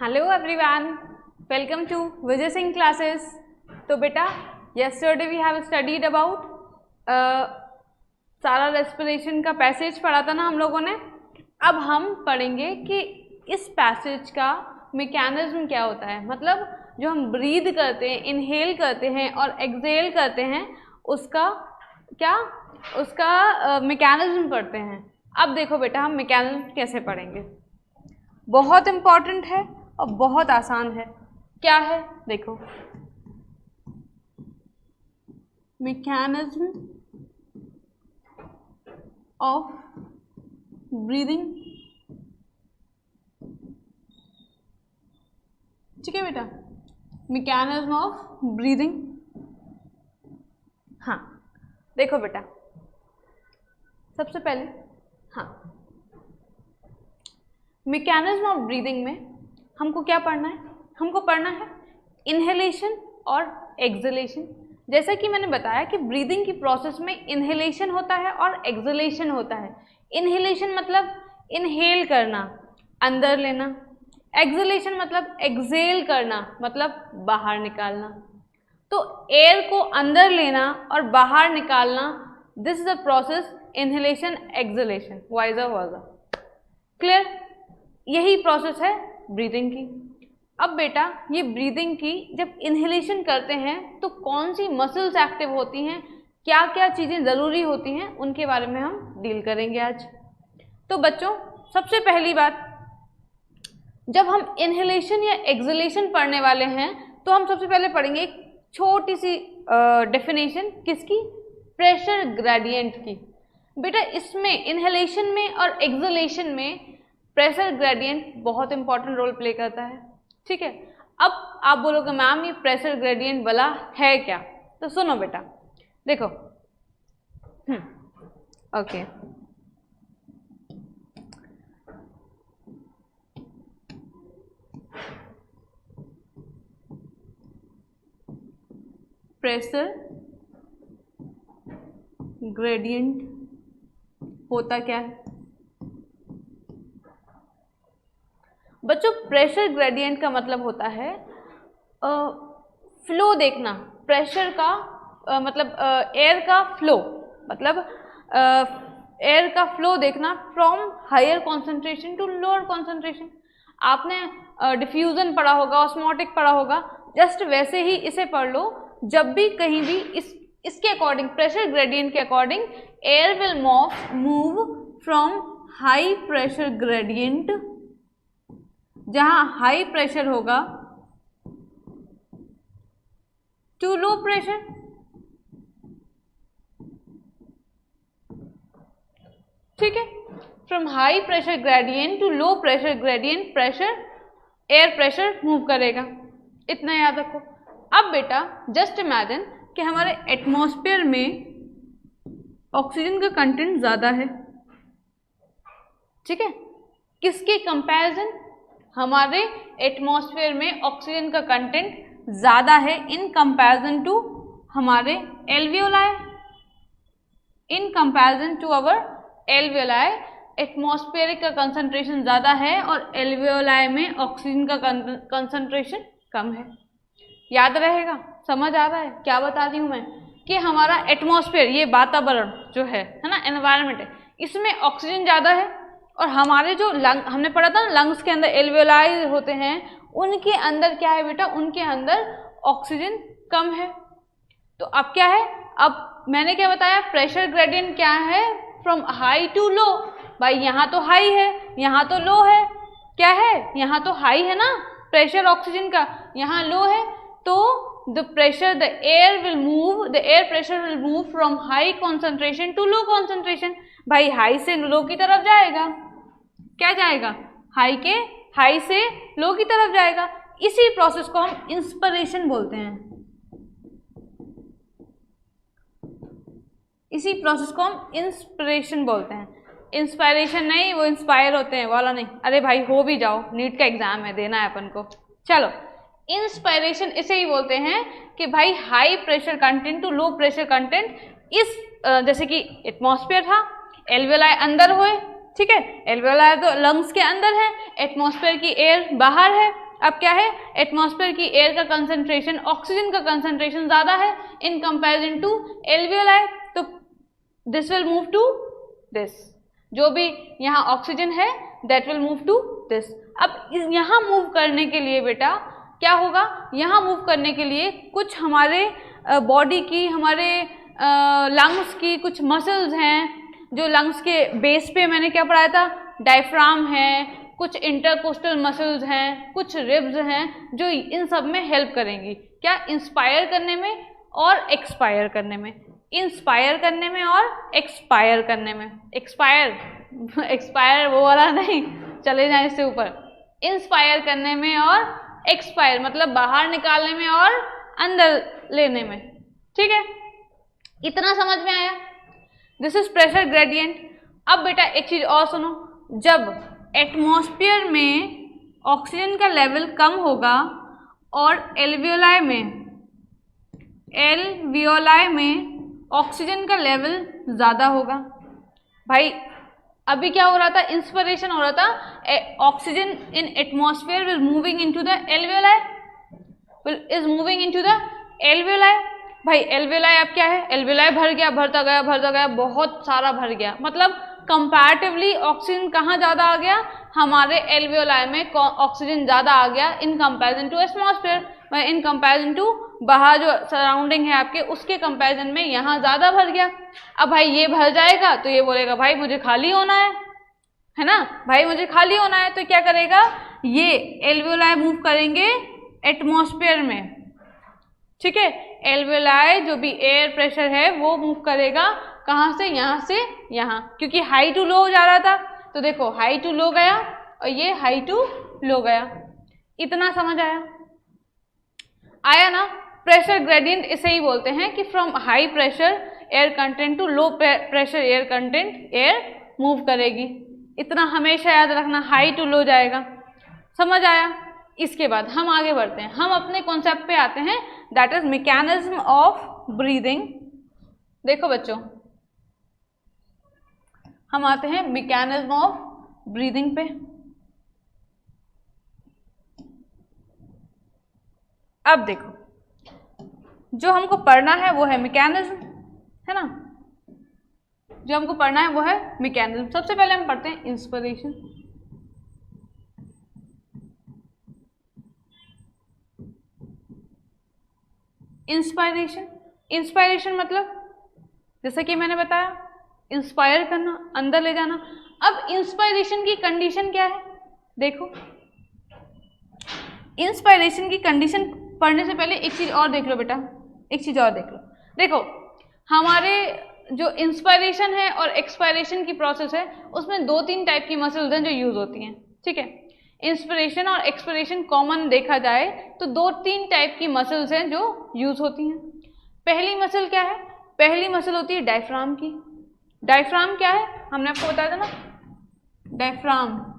Hello everyone, welcome to Vijay Singh classes. तो बेटा yesterday we have studied about सारा respiration का पैसेज पढ़ा था ना हम लोगों ने। अब हम पढ़ेंगे कि इस पैसेज का मैकेनिज्म क्या होता है, मतलब जो हम ब्रीद करते हैं, इनहेल करते हैं और एक्सहेल करते हैं, उसका मैकेनिज्म पढ़ते हैं। अब देखो बेटा, हम मैकेनिज्म कैसे पढ़ेंगे, बहुत इम्पॉर्टेंट है और बहुत आसान है। क्या है देखो, मैकेनिज्म ऑफ ब्रीदिंग। ठीक है बेटा, मैकेनिज्म ऑफ ब्रीदिंग। हाँ देखो बेटा, सबसे पहले मैकेनिज्म ऑफ ब्रीदिंग में हमको क्या पढ़ना है, हमको पढ़ना है इनहेलेशन और एक्सहेलेशन। जैसा कि मैंने बताया कि ब्रीदिंग की प्रोसेस में इनहेलेशन होता है और एक्सहेलेशन होता है। इनहेलेशन मतलब इनहेल करना, अंदर लेना। एक्सहेलेशन मतलब एक्सहेल करना, मतलब बाहर निकालना। तो एयर को अंदर लेना और बाहर निकालना, this is the process inhalation exhalation, wise versa. Clear? यही प्रोसेस है ब्रीदिंग की। अब बेटा, ये ब्रीदिंग की जब इनहेलेशन करते हैं तो कौन सी मसल्स एक्टिव होती हैं, क्या क्या चीज़ें ज़रूरी होती हैं, उनके बारे में हम डील करेंगे आज। तो बच्चों, सबसे पहली बात, जब हम इनहेलेशन या एक्सहेलेशन पढ़ने वाले हैं तो हम सबसे पहले पढ़ेंगे एक छोटी सी डेफिनेशन, किसकी? प्रेशर ग्रेडियंट की। बेटा, इसमें इनहेलेशन में और एक्सहेलेशन में प्रेशर ग्रेडियंट बहुत इंपॉर्टेंट रोल प्ले करता है। ठीक है, अब आप बोलोगे मैम ये प्रेशर ग्रेडियंट वाला है क्या? तो सुनो बेटा, देखो ओके, प्रेशर ग्रेडियंट होता क्या है बच्चों? प्रेशर ग्रेडियंट का मतलब होता है फ्लो देखना, प्रेशर का मतलब एयर का फ्लो, मतलब एयर का फ्लो देखना from higher concentration to lower concentration. आपने डिफ्यूजन पढ़ा होगा, ऑस्मोटिक पढ़ा होगा, जस्ट वैसे ही इसे पढ़ लो। जब भी कहीं भी इसके अकॉर्डिंग, प्रेशर ग्रेडियंट के according, air will move from high pressure gradient, जहां हाई प्रेशर होगा, टू लो प्रेशर। ठीक है, from high pressure gradient to low pressure gradient, pressure, air pressure move करेगा। इतना याद रखो। अब बेटा जस्ट इमेजिन कि हमारे एटमॉस्फेयर में ऑक्सीजन का कंटेंट ज्यादा है। ठीक है, किसके कंपैरिजन? हमारे एटमॉस्फेयर में ऑक्सीजन का कंटेंट ज़्यादा है इन कंपैरिजन टू हमारे alveoli. In comparison to our alveoli, atmospheric का कंसंट्रेशन ज़्यादा है और एल्वियोलाई में ऑक्सीजन का कंसंट्रेशन कम है। याद रहेगा? समझ आ रहा है क्या बता रही हूँ मैं? कि हमारा एटमॉस्फेयर, ये वातावरण जो है ना, एनवायरनमेंट है, इसमें ऑक्सीजन ज़्यादा है और हमारे जो लंग, हमने पढ़ा था ना, लंग्स के अंदर एल्वियोलाई होते हैं, उनके अंदर क्या है बेटा? उनके अंदर ऑक्सीजन कम है। तो अब क्या है? अब मैंने क्या बताया, प्रेशर ग्रेडियंट क्या है? From high to low. भाई यहाँ तो हाई है, यहाँ तो लो है। क्या है? यहाँ तो हाई है ना प्रेशर ऑक्सीजन का, यहाँ लो है। तो the pressure, the air will move, the air pressure will move from high concentration to low concentration। भाई हाई से लो की तरफ जाएगा। क्या जाएगा? हाई से लो की तरफ जाएगा। इसी प्रोसेस को हम इंस्पिरेशन बोलते हैं। इसी प्रोसेस को हम इंस्पिरेशन बोलते हैं। इंस्पायरेशन नहीं, वो इंस्पायर होते हैं वाला नहीं। अरे भाई हो भी जाओ, नीट का एग्जाम है, देना है अपन को। चलो, इंस्पायरेशन इसे ही बोलते हैं कि भाई high pressure content to low pressure content, इस जैसे कि एटमॉस्फेयर था, एल्वियोलाई अंदर हुए, ठीक है, एल्वियोलाई तो लंग्स के अंदर है, एटमॉस्फेयर की एयर बाहर है। अब क्या है, एटमॉस्फेयर की एयर का कंसंट्रेशन, ऑक्सीजन का कंसंट्रेशन ज़्यादा है इन कंपैरिजन टू एल्वियोलाई, तो this will move to this, जो भी यहाँ ऑक्सीजन है that will move to this. अब यहाँ मूव करने के लिए बेटा क्या होगा, यहाँ मूव करने के लिए कुछ हमारे बॉडी की, हमारे लंग्स की कुछ मसल्स हैं, जो लंग्स के बेस पे मैंने क्या पढ़ाया था, डायफ्राम है, कुछ इंटरकोस्टल मसल्स हैं, कुछ रिब्स हैं, जो इन सब में हेल्प करेंगी क्या, इंस्पायर करने में और एक्सपायर करने में, इंस्पायर करने में और एक्सपायर करने में। एक्सपायर वो वाला नहीं, चले जाए इससे ऊपर, इंस्पायर करने में और एक्सपायर मतलब बाहर निकालने में और अंदर लेने में। ठीक है, इतना समझ में आया। This is pressure gradient. अब बेटा एक चीज और सुनो, जब एटमॉस्फेयर में ऑक्सीजन का लेवल कम होगा और एल्वियोलाई में ऑक्सीजन का लेवल ज़्यादा होगा। भाई अभी क्या हो रहा था, इंस्पिरेशन हो रहा था, oxygen in atmosphere will moving into the alveoli, is moving into the alveoli. भाई एल्वियोलाई अब क्या है, एल्वियोलाई भर गया, भरता गया, बहुत सारा भर गया, मतलब कंपैरेटिवली ऑक्सीजन कहाँ ज़्यादा आ गया, हमारे एल्वियोलाई में ऑक्सीजन ज़्यादा आ गया in comparison to atmosphere, in comparison to बाहर जो सराउंडिंग है आपके, उसके कंपैरिजन में यहाँ ज़्यादा भर गया। अब भाई ये भर जाएगा तो ये बोलेगा भाई मुझे खाली होना है ना, भाई मुझे खाली होना है, तो क्या करेगा, ये एल्वियोलाई मूव करेंगे एटमॉस्फेयर में। ठीक है, एल्वियोलाई जो भी एयर प्रेशर है वो मूव करेगा कहाँ से, यहाँ से यहाँ, क्योंकि हाई टू लो हो जा रहा था, तो देखो हाई टू लो गया और ये हाई टू लो गया। इतना समझ आया ना। प्रेशर ग्रेडियंट इसे ही बोलते हैं कि from high pressure air content to low pressure air content air move करेगी। इतना हमेशा याद रखना, हाई टू लो जाएगा। समझ आया। इसके बाद हम आगे बढ़ते हैं, हम अपने कॉन्सेप्ट पे आते हैं, that is mechanism of breathing. देखो बच्चों, हम आते हैं मैकेनिज्म ऑफ ब्रीदिंग पे। अब देखो, जो हमको पढ़ना है वो है मैकेनिज्म, है ना, जो हमको पढ़ना है वो है मैकेनिज्म। सबसे पहले हम पढ़ते हैं इंस्पिरेशन। इंस्पायरेशन मतलब जैसे कि मैंने बताया, इंस्पायर करना, अंदर ले जाना। अब इंस्पायरेशन की कंडीशन क्या है, देखो इंस्पायरेशन की कंडीशन पढ़ने से पहले एक चीज और देख लो बेटा, एक चीज और देख लो। देखो हमारे जो इंस्पायरेशन है और एक्सपायरेशन की प्रोसेस है, उसमें 2-3 टाइप की मसल्स हैं जो यूज होती हैं। ठीक है, इंस्पिरेशन और एक्सपिरेशन कॉमन देखा जाए तो 2-3 टाइप की मसल्स हैं जो यूज होती हैं। पहली मसल क्या है, पहली मसल होती है डायफ्राम की। डायफ्राम क्या है, हमने आपको बताया था ना, डायफ्राम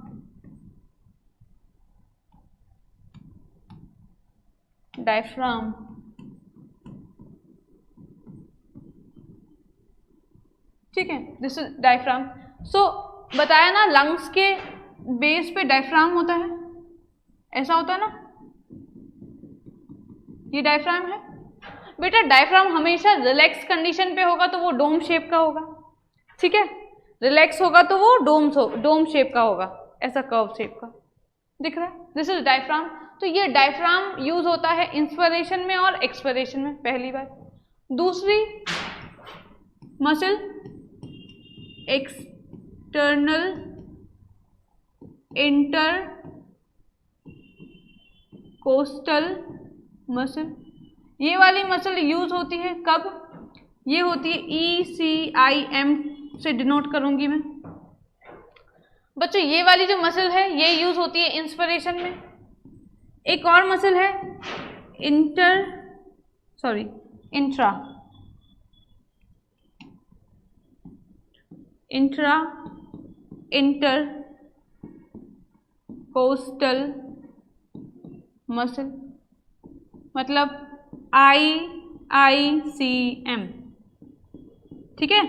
ठीक है, दिस इज डायफ्राम। सो बताया ना, लंग्स के बेस पे डायफ्राम होता है, ऐसा होता है ना, ये डायफ्राम है बेटा। डायफ्राम हमेशा रिलैक्स कंडीशन पे होगा तो वो डोम शेप का होगा। ठीक है, रिलैक्स होगा तो वो डोम शेप का होगा, ऐसा कर्व शेप का दिख रहा है, दिस इज डायफ्राम। तो ये डायफ्राम यूज होता है इंस्पिरेशन में और एक्सपिरेशन में, पहली बात। दूसरी मसल एक्सटर्नल इंटरकोस्टल मसल। ये वाली मसल यूज होती है कब, ये होती है ECIM से डिनोट करूंगी मैं बच्चों। ये वाली जो मसल है ये यूज होती है इंस्पिरेशन में। एक और मसल है इंटरकोस्टल मसल, मतलब IICM। ठीक है,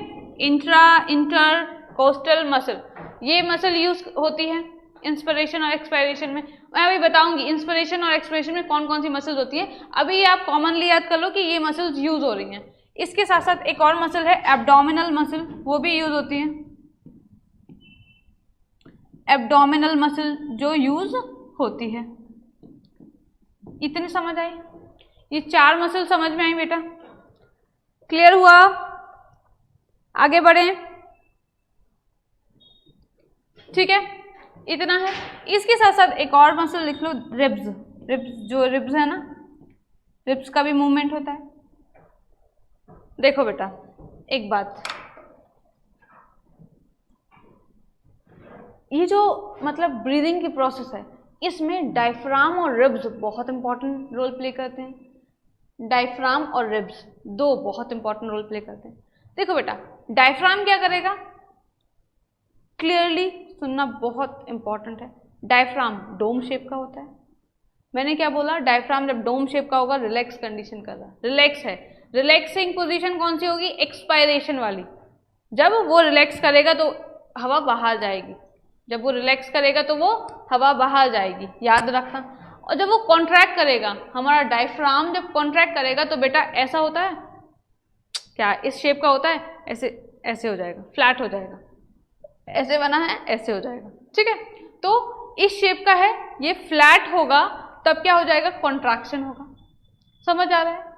इंटरकोस्टल मसल, ये मसल यूज होती है इंस्पिरेशन और एक्सपायरेशन में। मैं अभी बताऊंगी इंस्पिरेशन और एक्सपिरेशन में कौन कौन सी मसल्स होती हैं। अभी आप कॉमनली याद कर लो कि ये मसल्स यूज हो रही हैं। इसके साथ साथ एक और मसल है एब्डोमिनल मसल, वो भी यूज होती है। एब्डोमिनल मसल जो यूज होती है। इतनी समझ आई? ये 4 मसल समझ में आई बेटा? क्लियर हुआ? आगे बढ़े, ठीक है, इतना है। इसके साथ साथ एक और मसल लिख लो, रिब्स। रिब्स, जो रिब्स है ना, रिब्स का भी मूवमेंट होता है। देखो बेटा एक बात, ये जो मतलब ब्रीदिंग की प्रोसेस है, इसमें डायफ्राम और रिब्स बहुत इंपॉर्टेंट रोल प्ले करते हैं। डायफ्राम और रिब्स 2 बहुत इंपॉर्टेंट रोल प्ले करते हैं। देखो बेटा, डायफ्राम क्या करेगा, क्लियरली सुनना बहुत इंपॉर्टेंट है। डायफ्राम डोम शेप का होता है। मैंने क्या बोला, डायफ्राम जब डोम शेप का होगा, रिलैक्स कंडीशन कर रहा है, रिलैक्स है। रिलैक्सिंग पोजीशन कौन सी होगी, एक्सपायरेशन वाली। जब वो रिलैक्स करेगा तो हवा बाहर जाएगी, जब वो रिलैक्स करेगा तो वो हवा बाहर जाएगी, याद रखना। और जब वो कॉन्ट्रैक्ट करेगा, हमारा डायफ्राम जब कॉन्ट्रैक्ट करेगा तो बेटा ऐसा होता है क्या, इस शेप का होता है, ऐसे ऐसे हो जाएगा, फ्लैट हो जाएगा, ऐसे बना है ऐसे हो जाएगा, ठीक है। तो इस शेप का है, ये फ्लैट होगा, तब क्या हो जाएगा, कॉन्ट्रैक्शन होगा। समझ आ रहा है?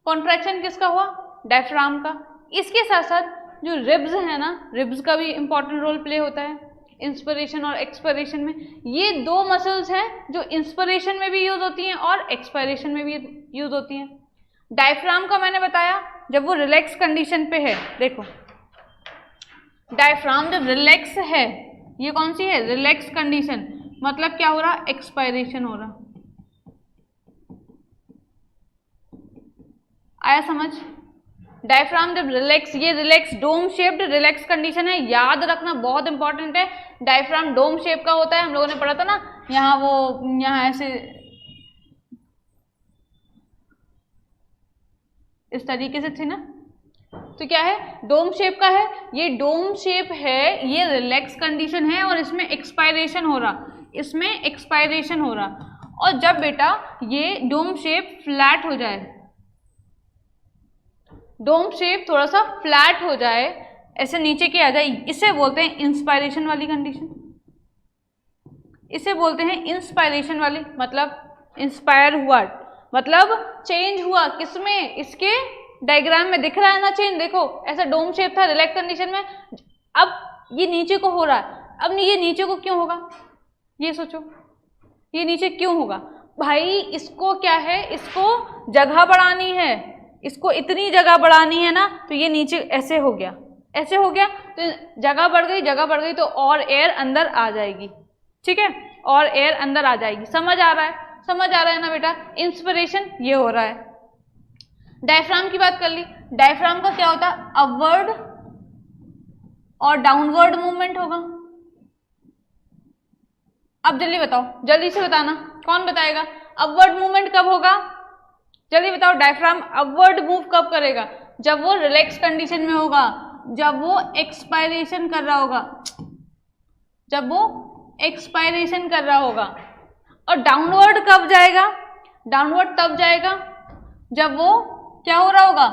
कॉन्ट्रैक्शन किसका हुआ, डायफ्राम का। इसके साथ साथ जो रिब्स है ना, रिब्स का भी इंपॉर्टेंट रोल प्ले होता है इंस्पिरेशन और एक्सपायरेशन में। ये 2 मसल्स हैं जो इंस्पिरेशन में भी यूज होती हैं और एक्सपायरेशन में भी यूज होती हैं। डायफ्राम का मैंने बताया जब वो रिलैक्स कंडीशन पे है। देखो डायफ्राम जब रिलैक्स है, ये कौन सी है, रिलैक्स कंडीशन, मतलब क्या हो रहा, एक्सपायरेशन हो रहा। आया समझ? डायफ्राम जब रिलैक्स, ये relax dome shaped relax condition है, याद रखना बहुत इंपॉर्टेंट है। डायफ्राम डोम शेप का होता है, हम लोगों ने पढ़ा था ना, यहाँ वो यहाँ ऐसे इस तरीके से थी ना, तो क्या है, डोम शेप का है। ये डोम शेप है, ये रिलैक्स कंडीशन है और इसमें एक्सपायरेशन हो रहा, इसमें एक्सपायरेशन हो रहा। और जब बेटा ये डोम शेप फ्लैट हो जाए, डोम शेप थोड़ा सा फ्लैट हो जाए, ऐसे नीचे के आ जाए, इसे बोलते हैं इंस्पायरेशन वाली कंडीशन। इसे बोलते हैं इंस्पायरेशन वाली, मतलब इंस्पायर हुआ, मतलब चेंज हुआ। किसमें, इसके डायग्राम में दिख रहा है ना चेंज, देखो ऐसा डोम शेप था रिलैक्स कंडीशन में, अब ये नीचे को हो रहा है। अब ये नीचे को क्यों होगा, ये सोचो, ये नीचे क्यों होगा भाई, इसको क्या है, इसको जगह बढ़ानी है, इसको इतनी जगह बढ़ानी है ना, तो ये नीचे ऐसे हो गया, ऐसे हो गया, तो जगह बढ़ गई, जगह बढ़ गई तो और एयर अंदर आ जाएगी, ठीक है, और एयर अंदर आ जाएगी। समझ आ रहा है? समझ आ रहा है ना बेटा? इंस्पिरेशन ये हो रहा है। डायफ्राम की बात कर ली, डायफ्राम का क्या होता है, अपवर्ड और डाउनवर्ड मूवमेंट होगा। अब जल्दी बताओ, जल्दी से बताना, कौन बताएगा अपवर्ड मूवमेंट कब होगा, जल्दी बताओ। डायफ्राम अपवर्ड मूव कब करेगा, जब वो रिलैक्स कंडीशन में होगा, जब वो एक्सपायरेशन कर रहा होगा, जब वो एक्सपायरेशन कर रहा होगा। और डाउनवर्ड कब जाएगा, डाउनवर्ड तब जाएगा जब वो क्या हो रहा होगा,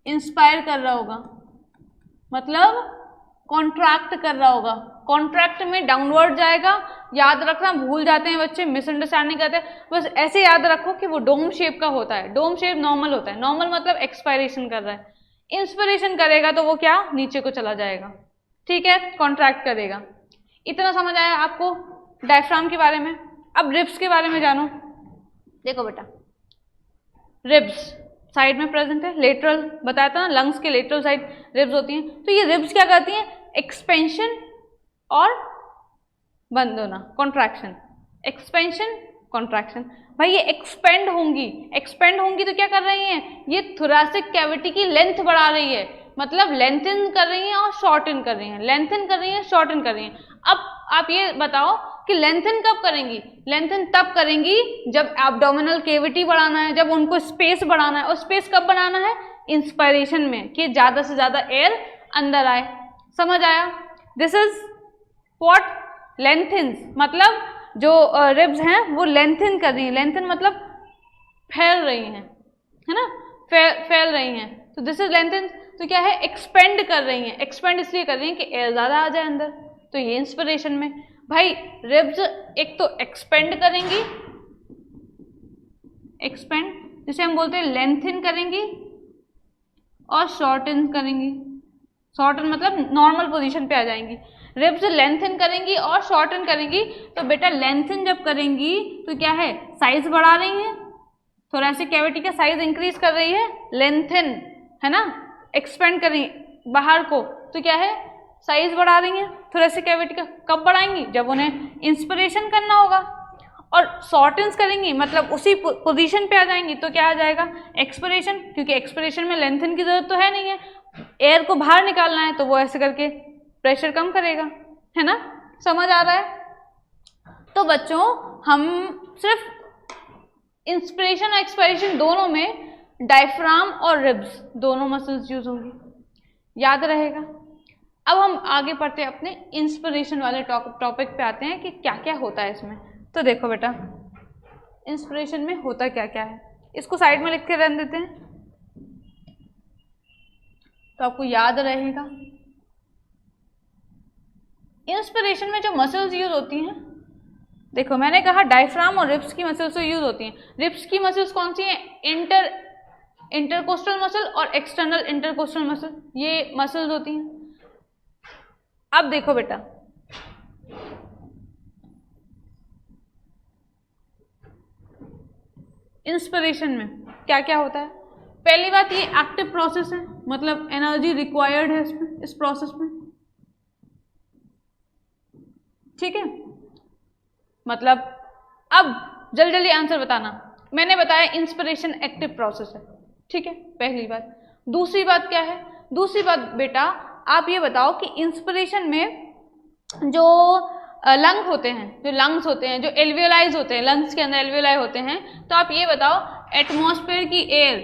इंस्पायर कर रहा होगा, मतलब कॉन्ट्रैक्ट कर रहा होगा। कॉन्ट्रैक्ट में डाउनवर्ड जाएगा, याद रखना, भूल जाते हैं बच्चे, मिसअंडरस्टैंडिंग करते हैं, बस ऐसे याद रखो कि वो डोम शेप का होता है। डोम शेप नॉर्मल होता है, नॉर्मल मतलब एक्सपायरेशन कर रहा है, इंस्पिरेशन करेगा तो वो क्या नीचे को चला जाएगा, ठीक है, कॉन्ट्रैक्ट करेगा। इतना समझ आया आपको डायफ्राम के बारे में? अब रिब्स के बारे में जानो। देखो बेटा, रिब्स साइड में प्रेजेंट है, लेटरल बताया था ना, लंग्स के लेटरल साइड रिब्स होती हैं। तो ये रिब्स क्या करती हैं, एक्सपेंशन और बंद होना, कॉन्ट्रैक्शन, एक्सपेंशन कॉन्ट्रैक्शन। भाई ये एक्सपेंड होंगी, एक्सपेंड होंगी तो क्या कर रही हैं, ये थोरैसिक कैविटी की लेंथ बढ़ा रही है, मतलब लेंथन कर रही हैं और शॉर्टन कर रही हैं, लेंथन कर रही हैं, शॉर्टन कर रही हैं। अब आप ये बताओ कि लेंथन कब करेंगी, लेंथन तब करेंगी जब एब्डोमिनल कैविटी बढ़ाना है, जब उनको स्पेस बढ़ाना है। और स्पेस कब बनाना है, इंस्पायरेशन में, कि ज़्यादा से ज़्यादा एयर अंदर आए। समझ आया? दिस इज व्हाट लेंथिन्स मतलब जो रिब्स हैं वो लेंथिन कर रही हैं, लेंथिन मतलब फैल रही हैं, है ना, फैल रही हैं, तो दिस इज लेंथिन। तो क्या है, एक्सपेंड कर रही हैं, एक्सपेंड इसलिए कर रही हैं कि एयर ज़्यादा आ जाए अंदर, तो ये इंस्पिरेशन में भाई रिब्स एक तो एक्सपेंड करेंगी, एक्सपेंड जिसे हम बोलते हैं लेंथिन करेंगी, और शॉर्टन करेंगी, शॉर्टन मतलब नॉर्मल पोजीशन पे आ जाएंगी। रिब्स लेंथन करेंगी और शॉर्टन करेंगी, तो बेटा लेंथन जब करेंगी तो क्या है, साइज बढ़ा रही है, थोरेसिक कैविटी का साइज इंक्रीज कर रही है, लेंथन है ना, एक्सपेंड कर रही है बाहर को, तो क्या है, साइज बढ़ा रही है थोरेसिक कैविटी का। कब बढ़ाएंगी, जब उन्हें इंस्पिरेशन करना होगा। और शॉर्टन्स करेंगी मतलब उसी पोजीशन पे आ जाएंगी, तो क्या आ जाएगा, एक्सपिरेशन, क्योंकि एक्सपिरेशन में लेंथन की जरूरत तो है नहीं है, एयर को बाहर निकालना है, तो वो ऐसे करके प्रेशर कम करेगा, है ना, समझ आ रहा है। तो बच्चों हम सिर्फ इंस्पिरेशन और एक्सपायरेशन दोनों में डायफ्राम और रिब्स दोनों मसल्स यूज होंगी, याद रहेगा। अब हम आगे पढ़ते हैं, अपने इंस्पिरेशन वाले टॉपिक पे आते हैं कि क्या क्या होता है इसमें। तो देखो बेटा, इंस्पिरेशन में होता क्या क्या है, इसको साइड में लिख के रहने देते हैं तो आपको याद रहेगा। इंस्पिरेशन में जो मसल्स यूज होती हैं, देखो मैंने कहा डायफ्राम और रिब्स की मसल्स तो यूज होती हैं। रिब्स की मसल्स कौन सी हैं, इंटरकोस्टल मसल और एक्सटर्नल इंटरकोस्टल मसल, ये मसल्स होती हैं। अब देखो बेटा, इंस्पिरेशन में क्या क्या होता है। पहली बात, ये एक्टिव प्रोसेस है, मतलब एनर्जी रिक्वायर्ड है इसमें, इस प्रोसेस में, ठीक है। मतलब अब जल्दी जल्दी आंसर बताना, मैंने बताया इंस्पिरेशन एक्टिव प्रोसेस है, ठीक है, पहली बात। दूसरी बात क्या है, दूसरी बात बेटा आप ये बताओ कि इंस्पिरेशन में जो लंग होते हैं, जो लंग्स होते हैं, जो एल्वियोलाइज होते हैं, लंग्स के अंदर एल्वियोलाई होते हैं, तो आप ये बताओ एटमॉस्फेयर की एयर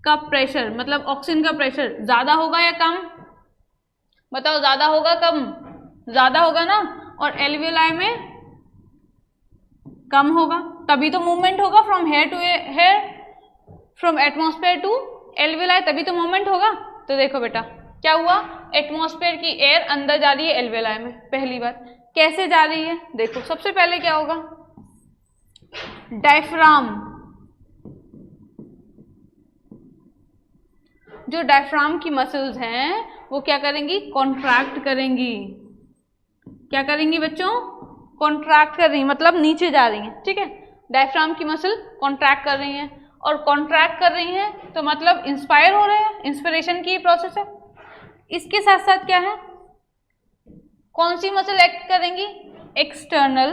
का प्रेशर, मतलब ऑक्सीजन का प्रेशर ज़्यादा होगा या कम, बताओ ज़्यादा होगा कम, ज़्यादा होगा ना, और एल्वियोलाई में कम होगा, तभी तो मूवमेंट होगा from here to here, from atmosphere to alveoli, तभी तो मूवमेंट होगा। तो देखो बेटा क्या हुआ, एटमॉस्फेयर की एयर अंदर जा रही है एल्वियोलाई में, पहली बात। कैसे जा रही है, देखो सबसे पहले क्या होगा, डायफ्राम, जो डायफ्राम की मसल्स हैं वो क्या करेंगी, कॉन्ट्रैक्ट करेंगी। क्या करेंगी बच्चों, कॉन्ट्रैक्ट कर रही हैं, मतलब नीचे जा रही हैं, ठीक है। डायफ्राम की मसल कॉन्ट्रैक्ट कर रही हैं, और कॉन्ट्रैक्ट कर रही हैं तो मतलब इंस्पायर हो रहे हैं, इंस्पिरेशन की प्रोसेस है। इसके साथ साथ क्या है, कौन सी मसल एक्ट करेंगी, external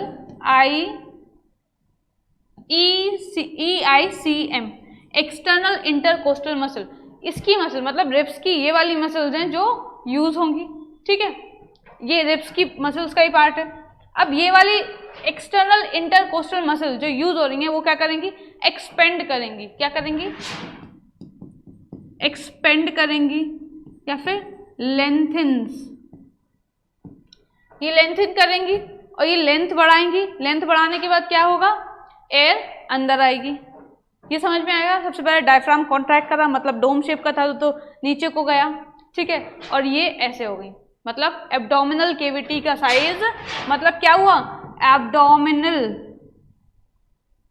EICM, external intercostal muscle, इसकी मसल मतलब रिब्स की ये वाली मसल्स हैं जो यूज होंगी, ठीक है, ये रिब्स की मसल्स का ही पार्ट है। अब ये वाली एक्सटर्नल इंटरकोस्टल मसल जो यूज हो रही हैं वो क्या करेंगी, एक्सपेंड करेंगी, क्या करेंगी, एक्सपेंड करेंगी, या फिर लेंथिन्स, ये लेंथिन करेंगी और ये लेंथ बढ़ाएंगी। लेंथ बढ़ाने के बाद क्या होगा, एयर अंदर आएगी, ये समझ में आएगा। सबसे पहले डायफ्राम कॉन्ट्रैक्ट करा, मतलब डोम शेप का था तो नीचे को गया, ठीक है, और ये ऐसे हो गई, मतलब एब्डोमिनल केविटी का साइज, मतलब क्या हुआ, एब्डोमिनल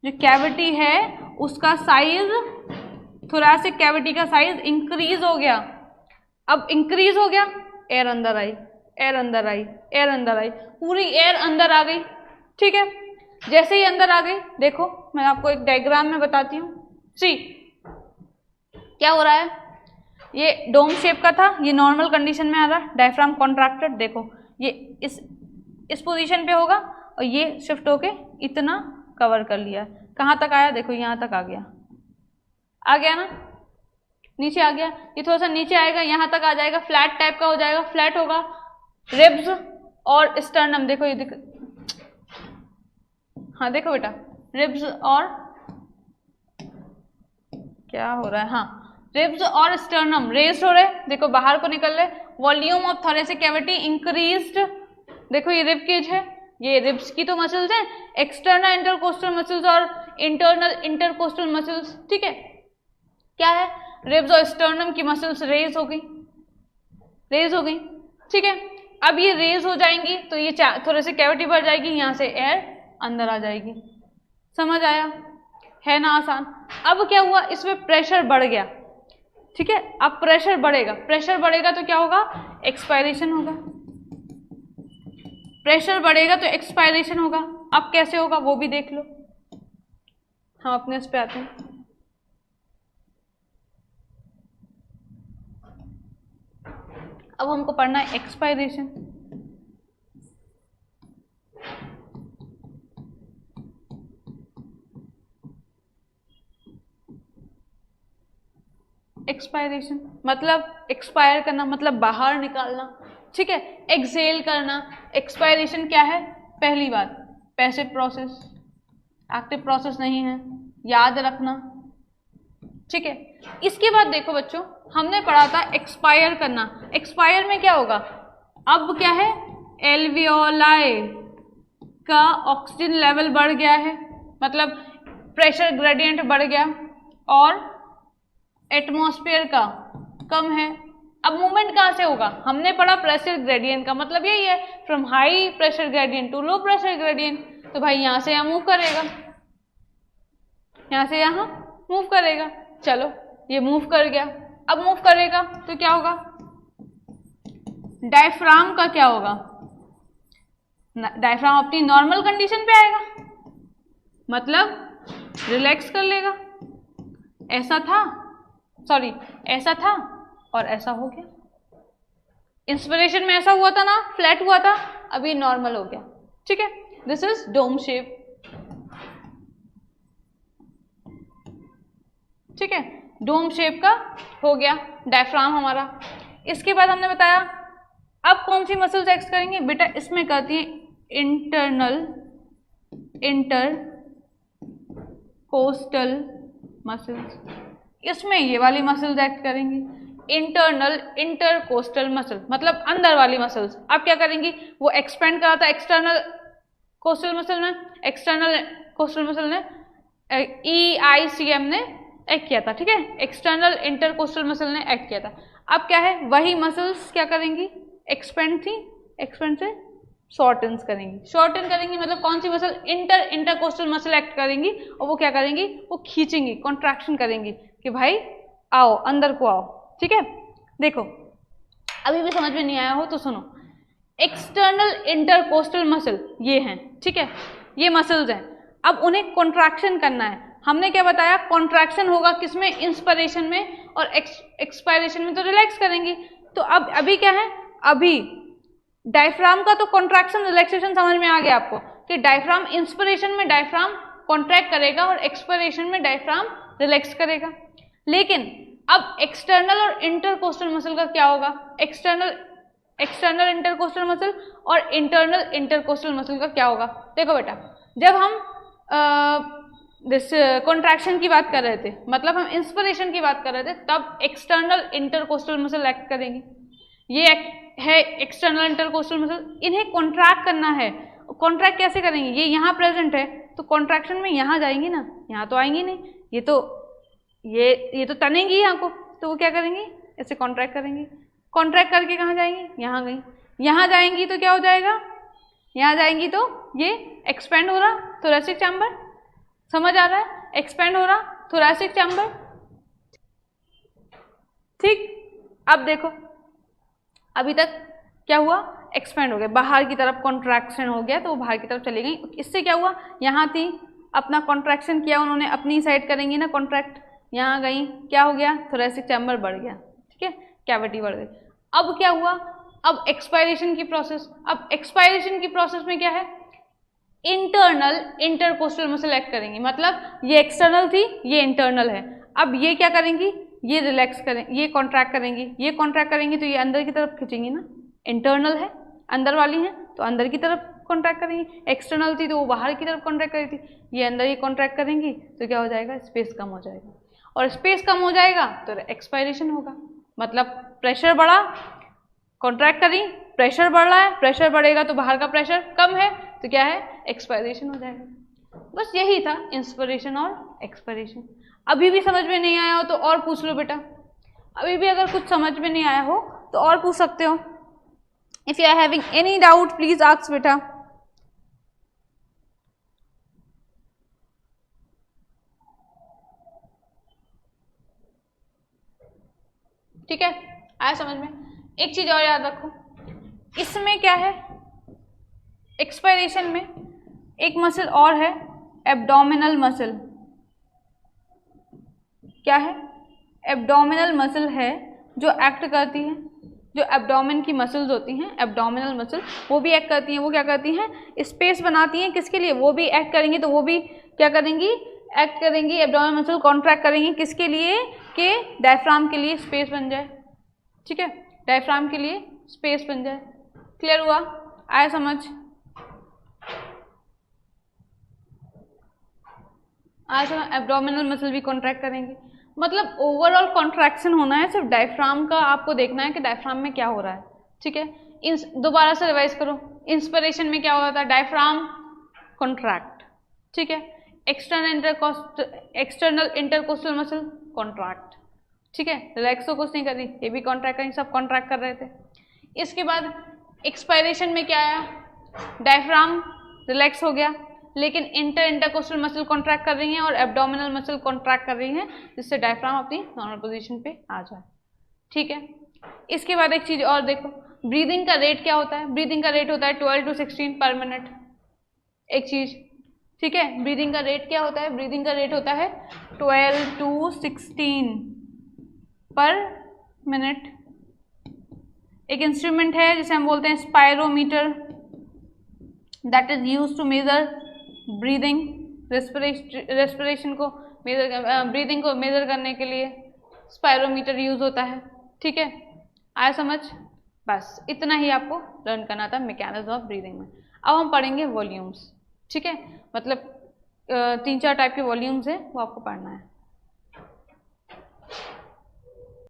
जो कैविटी है उसका साइज, थोरेसिक कैविटी का साइज इंक्रीज हो गया। अब इंक्रीज हो गया, एयर अंदर आई, एयर अंदर आई, एयर अंदर आई, पूरी एयर अंदर आ गई, ठीक है। जैसे ही अंदर आ गई, देखो मैं आपको एक डायग्राम में बताती हूँ, सी क्या हो रहा है, ये डोम शेप का था, ये नॉर्मल कंडीशन में आ रहा है, डायफ्राम कॉन्ट्रैक्टेड, देखो ये इस पोजीशन पे होगा और ये शिफ्ट होके इतना कवर कर लिया, कहाँ तक आया, देखो यहाँ तक आ गया, आ गया ना, नीचे आ गया, ये थोड़ा सा नीचे आएगा, यहाँ तक आ जाएगा, फ्लैट टाइप का हो जाएगा, फ्लैट होगा। रिब्स और स्टर्नम, देखो ये हाँ देखो बेटा, रिब्स और क्या हो रहा है, हाँ रिब्स और स्टर्नम रेस्ड हो रहे, देखो बाहर को निकल रहे, volume of thoracic cavity increased, देखो ये रिब केज है, ये रिब्स की तो मसल्स हैं, एक्सटर्नल इंटरकोस्टल मसल्स और इंटरनल इंटरकोस्टल मसल्स, ठीक है। क्या है, रिब्स और स्टर्नम की मसल्स रेज हो गई, रेज हो गई, ठीक है। अब ये रेज हो जाएंगी तो ये थोड़े से कैविटी बढ़ जाएगी, यहाँ से एयर अंदर आ जाएगी, समझ आया, है ना आसान। अब क्या हुआ, इसमें प्रेशर बढ़ गया, ठीक है। अब प्रेशर बढ़ेगा, प्रेशर बढ़ेगा तो क्या होगा, एक्सपायरेशन होगा, प्रेशर बढ़ेगा तो एक्सपायरेशन होगा। अब कैसे होगा वो भी देख लो, हम अपने उस पे आते हैं। अब हमको पढ़ना है एक्सपायरेशन। एक्सपायरेशन मतलब एक्सपायर करना, मतलब बाहर निकालना, ठीक है। एक्सेल करना, एक्सपायरेशन क्या है, पहली बात पैसिव प्रोसेस, एक्टिव प्रोसेस नहीं है, याद रखना, ठीक है। इसके बाद देखो बच्चों, हमने पढ़ा था एक्सपायर करना। एक्सपायर में क्या होगा, अब क्या है, एल्वियोलाई का ऑक्सीजन लेवल बढ़ गया है, मतलब प्रेशर ग्रेडियंट बढ़ गया, और एटमॉस्फेयर का कम है। अब मूवमेंट कहाँ से होगा, हमने पढ़ा प्रेशर ग्रेडियंट का मतलब यही है, from high pressure gradient to low pressure gradient. तो भाई यहाँ से यहाँ मूव करेगा, यहाँ से यहाँ मूव करेगा, चलो ये मूव कर गया। अब मूव करेगा तो क्या होगा, डायफ्राम का क्या होगा, डायफ्राम अपनी नॉर्मल कंडीशन पे आएगा, मतलब रिलैक्स कर लेगा। ऐसा था, सॉरी ऐसा था और ऐसा हो गया। इंस्पिरेशन में ऐसा हुआ था ना, फ्लैट हुआ था, अभी नॉर्मल हो गया, ठीक है। दिस इज डोम शेप, ठीक है, डोम शेप का हो गया डायफ्राम हमारा। इसके बाद हमने बताया अब कौन सी मसल्स एक्ट करेंगे बेटा, इसमें कहती है इंटरनल इंटरकोस्टल मसल्स, इसमें ये वाली मसल्स एक्ट करेंगी, इंटरनल इंटरकोस्टल मसल मतलब अंदर वाली मसल्स। अब क्या करेंगी, वो एक्सपेंड करा था एक्सटर्नल कोस्टल मसल में, एक्सटर्नल कोस्टल मसल ने EICM ने एक्ट किया था, ठीक है, एक्सटर्नल इंटरकोस्टल मसल ने एक्ट किया था। अब क्या है, वही मसल्स क्या करेंगी, एक्सपेंड थी, एक्सपेंड से शॉर्टन करेंगी, शॉर्टन करेंगी मतलब कौन सी मसल, इंटरकोस्टल मसल एक्ट करेंगी, और वो क्या करेंगी, वो खींचेंगी, कॉन्ट्रैक्शन करेंगी कि भाई आओ अंदर को आओ, ठीक है। देखो अभी भी समझ में नहीं आया हो तो सुनो, एक्सटर्नल इंटरकोस्टल मसल ये हैं, ठीक है, ये मसल्स हैं। अब उन्हें कॉन्ट्रैक्शन करना है, हमने क्या बताया, कॉन्ट्रैक्शन होगा किसमें, इंस्पिरेशन में, और एक्सपायरेशन में तो रिलैक्स करेंगी। तो अब अभी क्या है, अभी डायफ्राम का तो कॉन्ट्रैक्शन रिलैक्सेशन समझ में आ गया आपको कि डायफ्राम इंस्पिरेशन में डायफ्राम कॉन्ट्रैक्ट करेगा और एक्सपायरेशन में डायफ्राम रिलैक्स करेगा। लेकिन अब एक्सटर्नल और इंटरकोस्टल मसल का क्या होगा, एक्सटर्नल इंटरकोस्टल मसल और इंटरनल इंटरकोस्टल मसल का क्या होगा। देखो बेटा, जब हम कॉन्ट्रैक्शन की बात कर रहे थे, मतलब हम इंस्पिरेशन की बात कर रहे थे, तब एक्सटर्नल इंटरकोस्टल मसल एक्ट करेंगे। ये है एक्सटर्नल इंटरकोस्टल मसल, इन्हें कॉन्ट्रैक्ट करना है। कॉन्ट्रैक्ट कैसे करेंगे, ये यहाँ प्रेजेंट है तो कॉन्ट्रैक्शन में यहाँ जाएंगी ना, यहाँ तो आएंगी नहीं, ये तो तनेंगी यहाँ को, तो वो क्या करेंगी, ऐसे कॉन्ट्रैक्ट करेंगी, कॉन्ट्रैक्ट करके कहाँ जाएंगी, यहाँ गई, यहाँ जाएंगी तो क्या हो जाएगा, यहाँ जाएंगी तो ये एक्सपेंड हो रहा थोरैसिक चैम्बर, समझ आ रहा है, एक्सपेंड हो रहा थोरैसिक चैम्बर, ठीक। अब देखो अभी तक क्या हुआ, एक्सपेंड हो गया, बाहर की तरफ कॉन्ट्रैक्शन हो गया तो वो बाहर की तरफ चली गई। इससे क्या हुआ, यहाँ थी अपना कॉन्ट्रैक्शन किया उन्होंने, अपनी साइड करेंगी ना कॉन्ट्रैक्ट, यहाँ गई, क्या हो गया, थोरैसिक चैम्बर बढ़ गया, ठीक है, कैविटी बढ़ गई। अब क्या हुआ, अब एक्सपायरेशन की प्रोसेस, अब एक्सपायरेशन की प्रोसेस में क्या है, इंटरनल इंटरकोस्टल मसल एक्ट करेंगी, मतलब ये एक्सटर्नल थी ये इंटरनल है। अब ये क्या करेंगी, ये रिलैक्स करें, ये कॉन्ट्रैक्ट करेंगी, ये कॉन्ट्रैक्ट करेंगी तो ये अंदर की तरफ खींचेंगी ना, इंटरनल है अंदर वाली है तो अंदर की तरफ कॉन्ट्रैक्ट करेंगी, एक्सटर्नल थी तो वो बाहर की तरफ कॉन्ट्रैक्ट करी थी, ये अंदर ही कॉन्ट्रैक्ट करेंगी तो क्या हो जाएगा, स्पेस कम हो जाएगा, और स्पेस कम हो जाएगा तो एक्सपायरेशन होगा, मतलब प्रेशर बढ़ा कॉन्ट्रैक्ट करी, प्रेशर बढ़ रहा है, प्रेशर बढ़ेगा तो बाहर का प्रेशर कम है तो क्या है, एक्सपायरेशन हो जाएगा। बस यही था इंस्पिरेशन और एक्सपायरेशन। अभी भी समझ में नहीं आया हो तो और पूछ लो बेटा, अभी भी अगर कुछ समझ में नहीं आया हो तो और पूछ सकते हो। If you are having any doubt please ask बेटा। ठीक है, आया समझ में। एक चीज और याद रखो, इसमें क्या है, एक्सपायरेशन में एक मसल और है, एब्डोमिनल मसल। क्या है, एब्डोमिनल मसल है जो एक्ट करती है, जो एब्डोमेन की मसल्स होती हैं, एब्डोमिनल मसल, वो भी एक्ट करती हैं। वो क्या करती हैं, स्पेस बनाती हैं, किसके लिए, वो भी एक्ट करेंगी, तो वो भी क्या करेंगी, एक्ट करेंगी, एब्डोमिनल मसल कॉन्ट्रैक्ट करेंगी, किसके लिए, कि डायफ्राम के लिए स्पेस बन जाए। ठीक है, डायफ्राम के लिए स्पेस बन जाए। क्लियर हुआ, आया समझ, आज हम एब्डोमिनल मसल भी कॉन्ट्रैक्ट करेंगे। मतलब ओवरऑल कॉन्ट्रैक्शन होना है, सिर्फ डायफ्राम का आपको देखना है कि डायफ्राम में क्या हो रहा है। ठीक है, दोबारा से रिवाइज करो, इंस्पिरेशन में क्या होता है, डायफ्राम कॉन्ट्रैक्ट। ठीक है, एक्सटर्नल इंटरकोस्टल मसल कॉन्ट्रैक्ट। ठीक है, रिलैक्स तो कुछ नहीं कर रही, ये भी कॉन्ट्रैक्ट करेंगे, सब कॉन्ट्रैक्ट कर रहे थे। इसके बाद एक्सपायरेशन में क्या आया, डायफ्राम रिलैक्स हो गया, लेकिन इंटरकोस्टल मसल कॉन्ट्रैक्ट कर रही हैं और एब्डोमिनल मसल कॉन्ट्रैक्ट कर रही हैं, जिससे डायफ्राम अपनी नॉर्मल पोजीशन पे आ जाए। ठीक है, इसके बाद एक चीज और देखो, ब्रीदिंग का रेट क्या होता है, ब्रीदिंग का रेट होता है 12 to 16 पर मिनट। एक चीज, ठीक है, ब्रीदिंग का रेट क्या होता है, ब्रीदिंग का रेट होता है 12 to 16 पर मिनट। एक इंस्ट्रूमेंट है जिसे हम बोलते हैं spirometer, that is used to measure breathing, respiration को मेजर, ब्रीदिंग को मेजर करने के लिए स्पायरोमीटर यूज होता है। ठीक है, आया समझ, बस इतना ही आपको लर्न करना था मैकेनिज्म ऑफ ब्रीदिंग में। अब हम पढ़ेंगे वॉल्यूम्स। ठीक है, मतलब 3-4 टाइप के वॉल्यूम्स हैं, वो आपको पढ़ना है।